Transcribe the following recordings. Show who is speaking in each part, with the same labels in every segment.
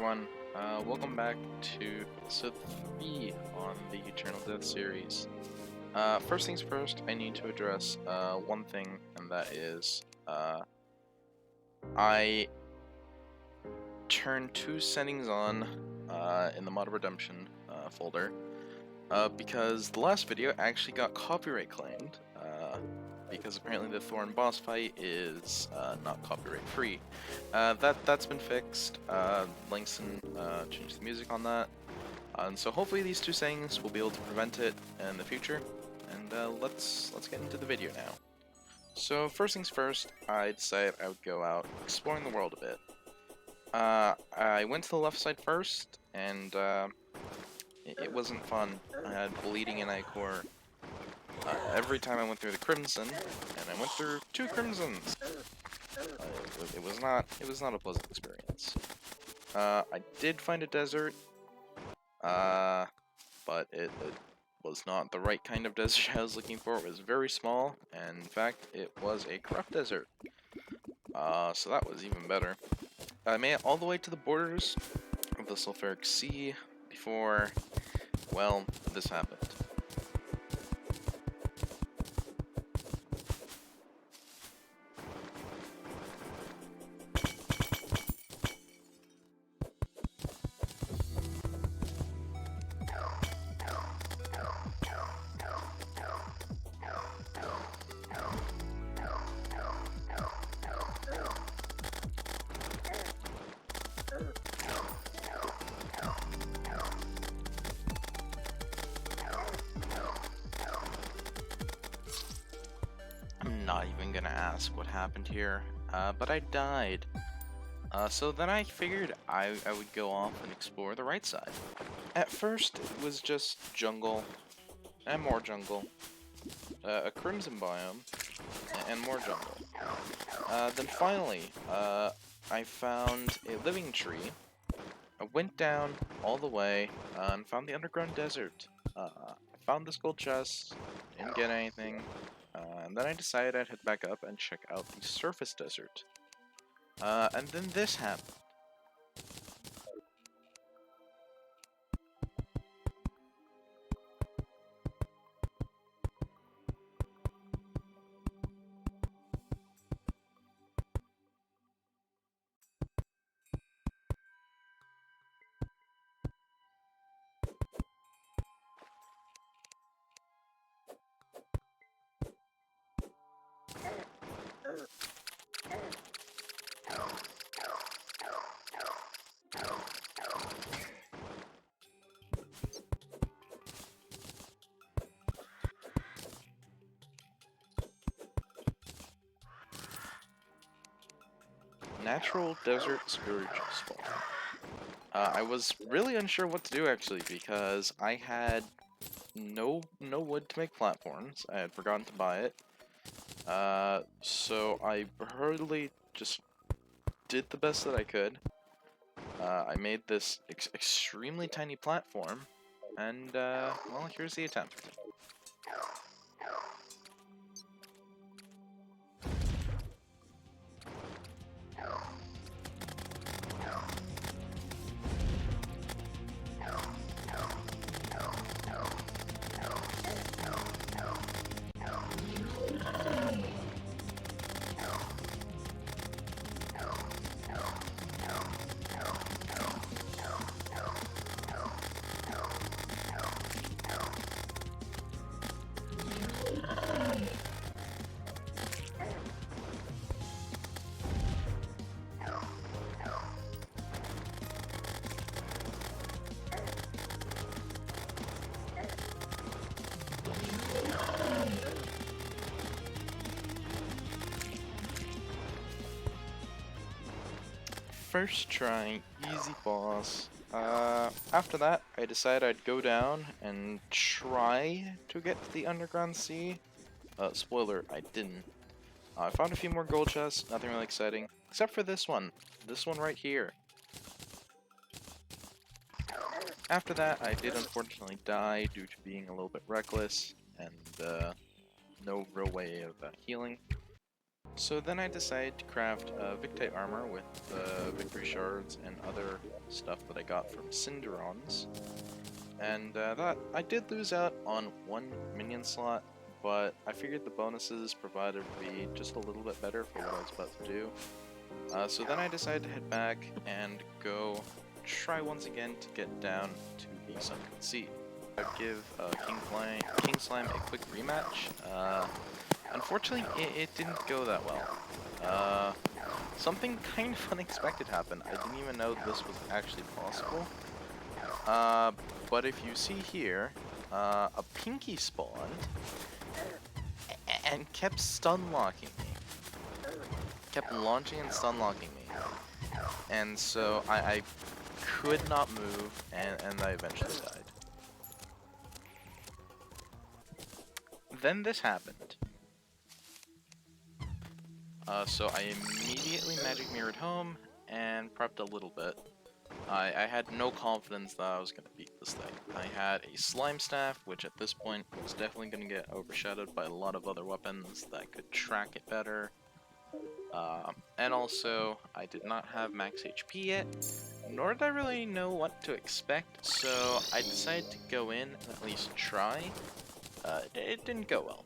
Speaker 1: everyone. Welcome back to episode 3 on the Eternal Death series. First things first, I need to address one thing, and that is I turned two settings on in the Mod Redemption folder because the last video actually got copyright claimed. Because apparently the Thorn boss fight is not copyright free. That's been fixed. Langston changed the music on that, and so hopefully these two settings will be able to prevent it in the future. And let's get into the video now. So first things first, I decided I would go out exploring the world a bit. I went to the left side first, and it wasn't fun. I had bleeding in Icor. Every time I went through the Crimson, and I went through 2 Crimsons. It was not a pleasant experience. I did find a desert, but it was not the right kind of desert I was looking for. It was very small, and in fact, it was a corrupt desert. So that was even better. I made it all the way to the borders of the Sulfuric Sea before, well, this happened. I'm not even gonna ask what happened here, but I died. So then I figured I would go off and explore the right side. At first, it was just jungle, and more jungle, a crimson biome, and more jungle. Then finally, I found a living tree. I went down all the way, and found the underground desert. I found this gold chest, didn't get anything, and then I decided I'd head back up and check out the surface desert. And then this happened. Natural desert scourge spawn. I was really unsure what to do actually because I had no wood to make platforms. I had forgotten to buy it. So I hurriedly just did the best that I could. I made this extremely tiny platform, and well, here's the attempt. First try, easy boss. After that, I decided I'd go down and try to get to the underground sea. Spoiler, I didn't. I found a few more gold chests, nothing really exciting, except for this one right here. After that, I did unfortunately die due to being a little bit reckless, and no real way of healing. So then I decided to craft Victite armor with victory shards and other stuff that I got from Cinderons. And that I did lose out on one minion slot, but I figured the bonuses provided would be just a little bit better for what I was about to do. So then I decided to head back and go try once again to get down to the Sunken Sea. I'd give King Slime a quick rematch. Unfortunately, it didn't go that well. Something kind of unexpected happened. I didn't even know this was actually possible. But if you see here, a Pinky spawned and kept stun locking me. Kept launching and stun locking me. And so I could not move, and I eventually died. Then this happened. So I immediately magic mirrored home and prepped a little bit. I had no confidence that I was going to beat this thing. I had a slime staff, which at this point was definitely going to get overshadowed by a lot of other weapons that could track it better. And also, I did not have max HP yet, nor did I really know what to expect, so I decided to go in and at least try. It didn't go well.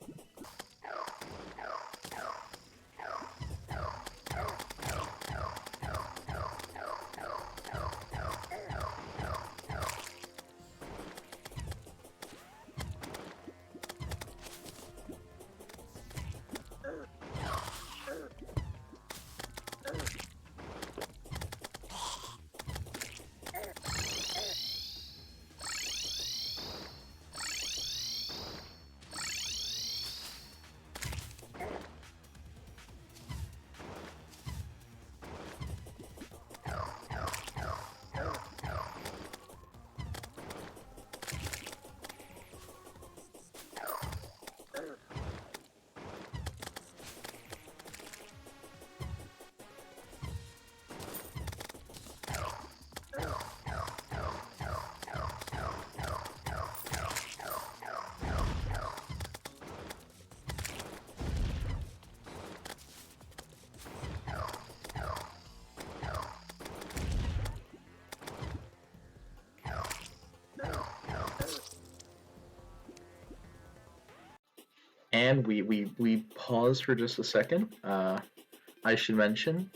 Speaker 2: And we pause for just a second. I should mention,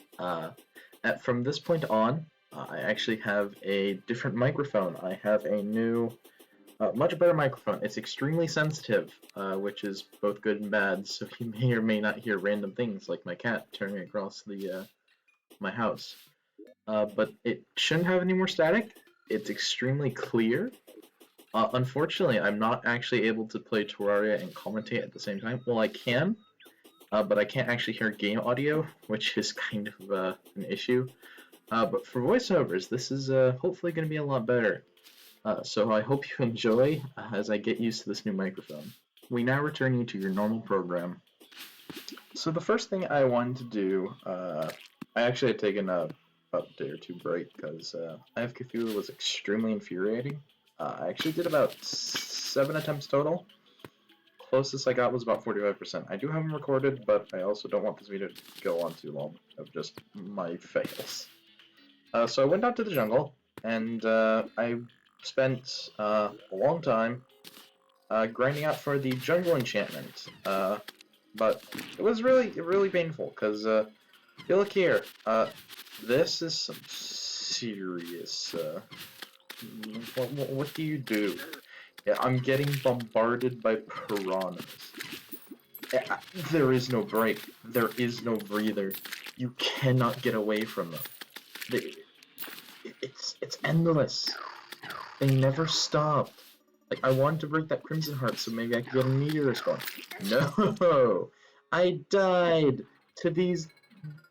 Speaker 2: from this point on, I actually have a different microphone. I have a new, much better microphone. It's extremely sensitive, which is both good and bad, so you may or may not hear random things like my cat turning across my house. But it shouldn't have any more static. It's extremely clear. Unfortunately, I'm not actually able to play Terraria and commentate at the same time. Well, I can, but I can't actually hear game audio, which is kind of an issue. But for voiceovers, this is hopefully going to be a lot better. So I hope you enjoy as I get used to this new microphone. We now return you to your normal program. So the first thing I wanted to do, I actually had taken a day or two break because I have Cthulhu was extremely infuriating. I actually did about 7 attempts total. Closest I got was about 45%. I do have them recorded, but I also don't want this video to go on too long of just my fails. So I went out to the jungle, and I spent a long time grinding out for the jungle enchantment. But it was really painful, because if you look here, this is some serious... What do you do? Yeah, I'm getting bombarded by piranhas. There is no break. There is no breather. You cannot get away from them. It's endless. They never stop. Like, I wanted to break that Crimson Heart so maybe I could get a meteor spawn. No! I died to these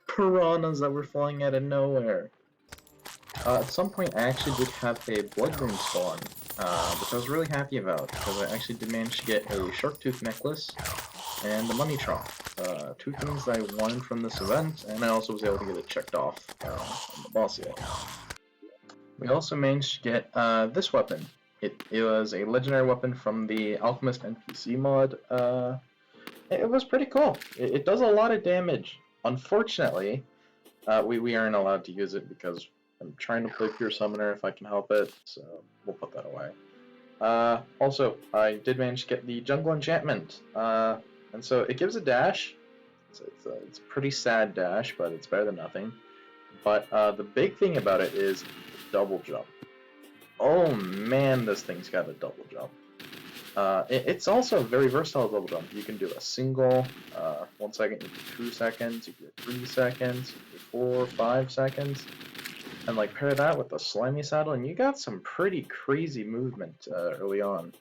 Speaker 2: piranhas that were flying out of nowhere. At some point, I actually did have a Bloodroom spawn, which I was really happy about, because I actually did manage to get a Shark Tooth necklace and the Money Trunk. Two things that I wanted from this event, and I also was able to get it checked off on the boss yet. We also managed to get this weapon. It was a legendary weapon from the Alchemist NPC mod, it was pretty cool. It does a lot of damage. Unfortunately, we aren't allowed to use it because I'm trying to play Pure Summoner if I can help it, so we'll put that away. Also, I did manage to get the Jungle Enchantment, and so it gives a dash. It's a pretty sad dash, but it's better than nothing. But the big thing about it is double jump. Oh man, this thing's got a double jump. It's also a very versatile double jump. You can do a single, 1 second, you do 2 seconds, you do 3 seconds, you do 4, 5 seconds, and like pair that with the slimy saddle, and you got some pretty crazy movement early on.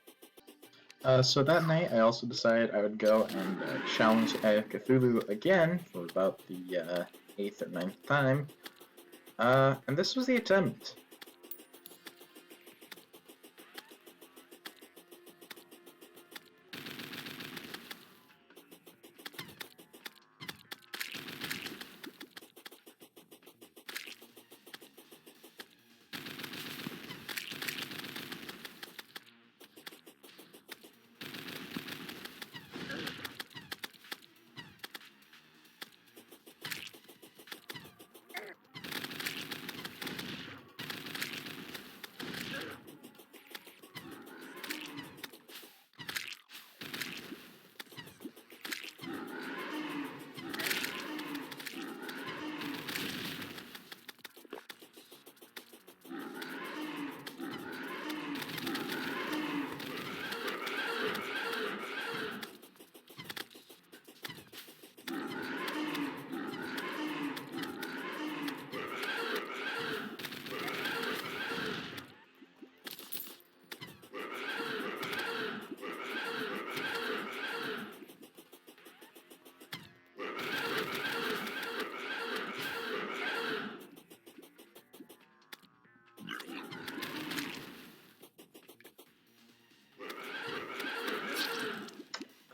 Speaker 2: So that night, I also decided I would go and challenge Cthulhu again for about the 8th or 9th time, and this was the attempt.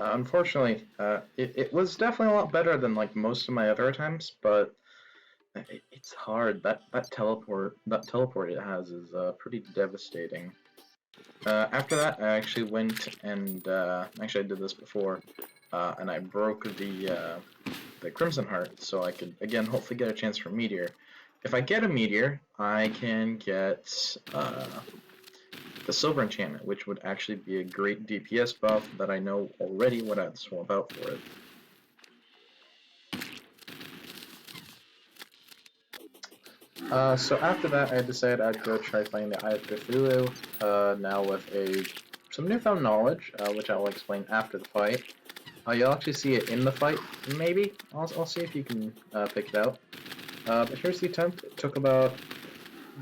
Speaker 2: Unfortunately, it was definitely a lot better than like most of my other attempts, but it's hard. That teleport it has is pretty devastating. After that, I actually went and actually I did this before, and I broke the Crimson Heart, so I could again hopefully get a chance for Meteor. If I get a Meteor, I can get the Silver Enchantment, which would actually be a great DPS buff that I know already what I'd swap out for it. So after that, I decided I'd go try fighting the Eye of Cthulhu, now with some newfound knowledge, which I'll explain after the fight. You'll actually see it in the fight, maybe. I'll see if you can pick it out. But here's the attempt. It took about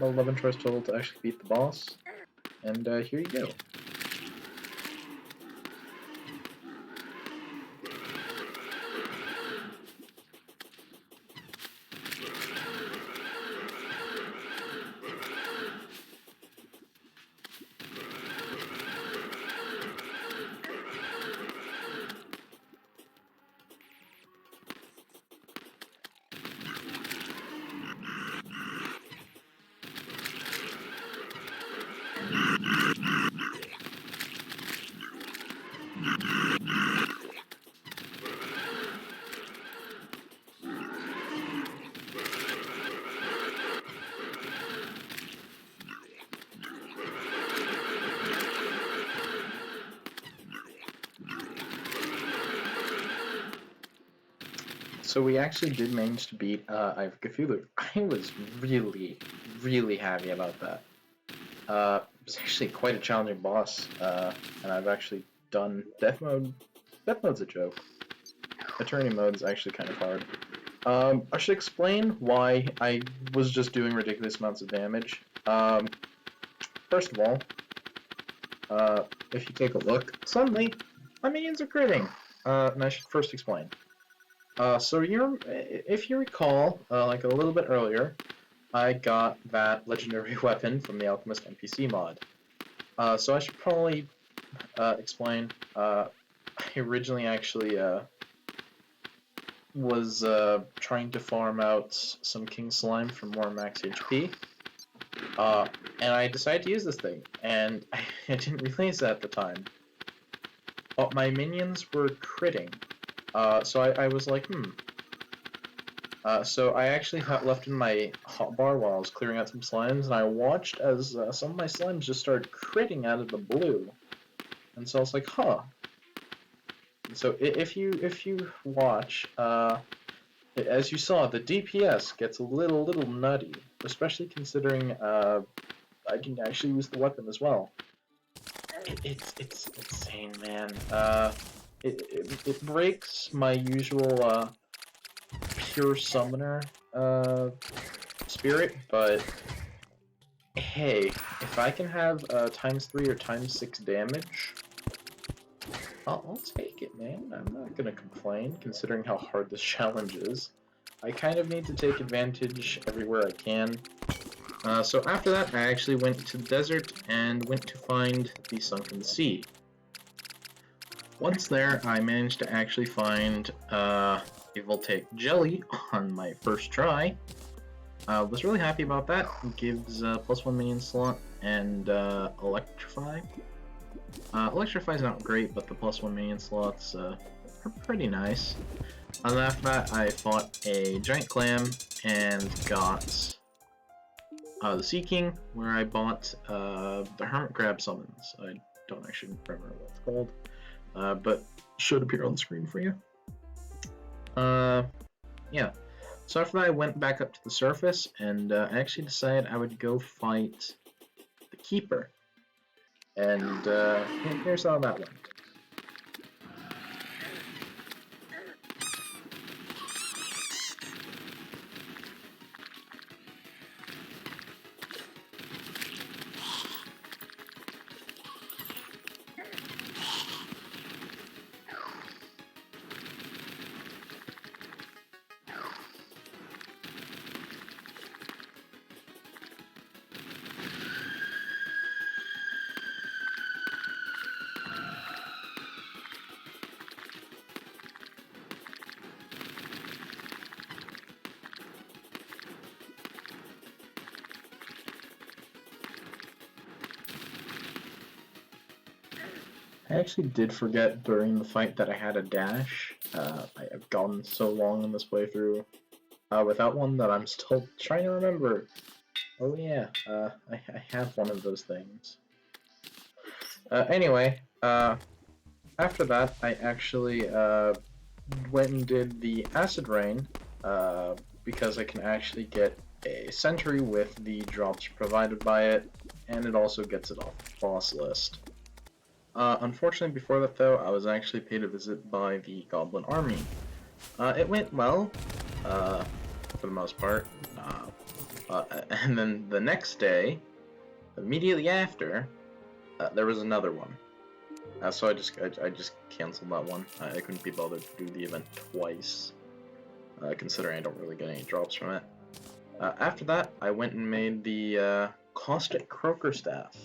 Speaker 2: 11 tries total to actually beat the boss, and here you go. So we actually did manage to beat Eye of Cthulhu. I was really, really happy about that. It was actually quite a challenging boss, and I've actually done Death Mode. Death Mode's a joke. Eternity Mode's actually kind of hard. I should explain why I was just doing ridiculous amounts of damage. First of all, if you take a look, suddenly my minions are critting. And I should first explain. So if you recall, like a little bit earlier, I got that legendary weapon from the Alchemist NPC mod. So I should probably explain. I originally actually was trying to farm out some King Slime for more max HP. And I decided to use this thing, and I didn't realize that at the time. But my minions were critting, So I was like, so I actually left in my hotbar while I was clearing out some slimes, and I watched as some of my slimes just started critting out of the blue. And so I was like, huh. So if you watch, as you saw, the DPS gets a little nutty, especially considering I can actually use the weapon as well. It's insane, man. It breaks my usual pure summoner spirit, but hey, if I can have ×3 or ×6 damage, I'll take it, man. I'm not gonna complain, considering how hard this challenge is. I kind of need to take advantage everywhere I can. So after that, I actually went to the desert and went to find the Sunken Sea. Once there, I managed to actually find a voltaic jelly on my first try. I was really happy about that. It gives +1 minion slot and electrify. Electrify is not great, but the +1 minion slots are pretty nice. And after that, I fought a giant clam and got the Sea King, where I bought the Hermit Crab summons. I don't actually remember what it's called, but should appear on the screen for you. Yeah. So after that, I went back up to the surface, and I actually decided I would go fight the Keeper. And here's how that went. I actually did forget during the fight that I had a dash. I've gone so long in this playthrough without one that I'm still trying to remember. Oh yeah, I have one of those things. Anyway, after that, I actually went and did the Acid Rain because I can actually get a Sentry with the drops provided by it, and it also gets it off the boss list. Unfortunately, before that though, I was actually paid a visit by the Goblin Army. It went well, for the most part. And then the next day, immediately after, there was another one. So I just canceled that one. I couldn't be bothered to do the event twice, considering I don't really get any drops from it. After that, I went and made the Caustic Croaker Staff.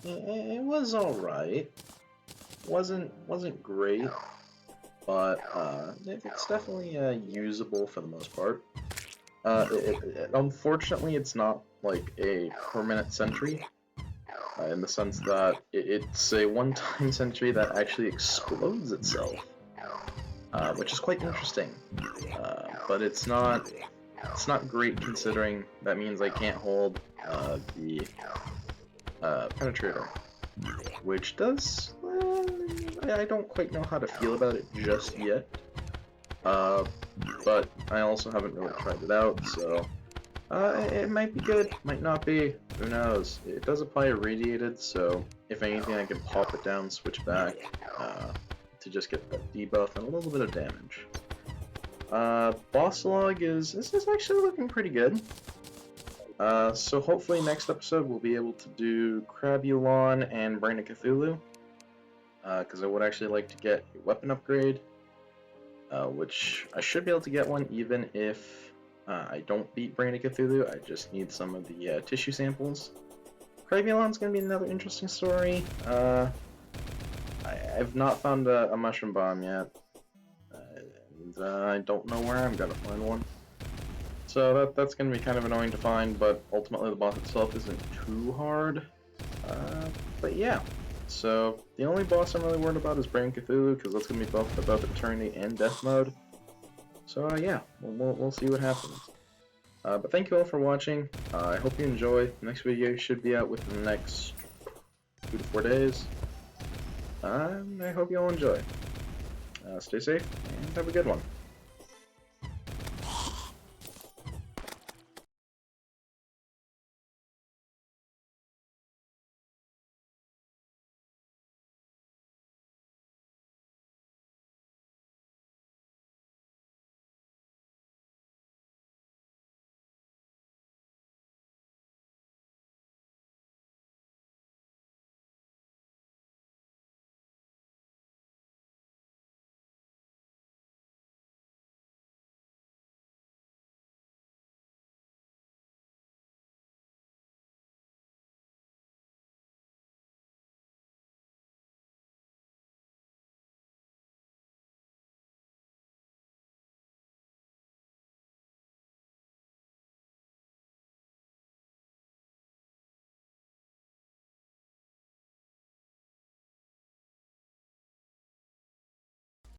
Speaker 2: It was alright. Wasn't great, but it's definitely usable for the most part. Unfortunately, it's not like a permanent sentry, in the sense that it's a one-time sentry that actually explodes itself, which is quite interesting. But it's not great, considering that means I can't hold the penetrator, which does, I don't quite know how to feel about it just yet, but I also haven't really tried it out, so it might be good, might not be, who knows. It does apply irradiated, so if anything I can pop it down, switch back to just get that debuff and a little bit of damage. Boss log is actually looking pretty good. So hopefully next episode we'll be able to do Crabulon and Brain of Cthulhu, because I would actually like to get a weapon upgrade, which I should be able to get one even if I don't beat Brain of Cthulhu. I just need some of the tissue samples. Crabulon's going to be another interesting story. I've not found a mushroom bomb yet, and I don't know where I'm going to find one. So that's going to be kind of annoying to find, but ultimately the boss itself isn't too hard. But yeah. So the only boss I'm really worried about is Brain Cthulhu, because that's gonna be both about eternity and death mode. So yeah, we'll see what happens. But thank you all for watching. I hope you enjoy. The next video should be out within the next 2 to 4 days. I hope you all enjoy. Stay safe and have a good one.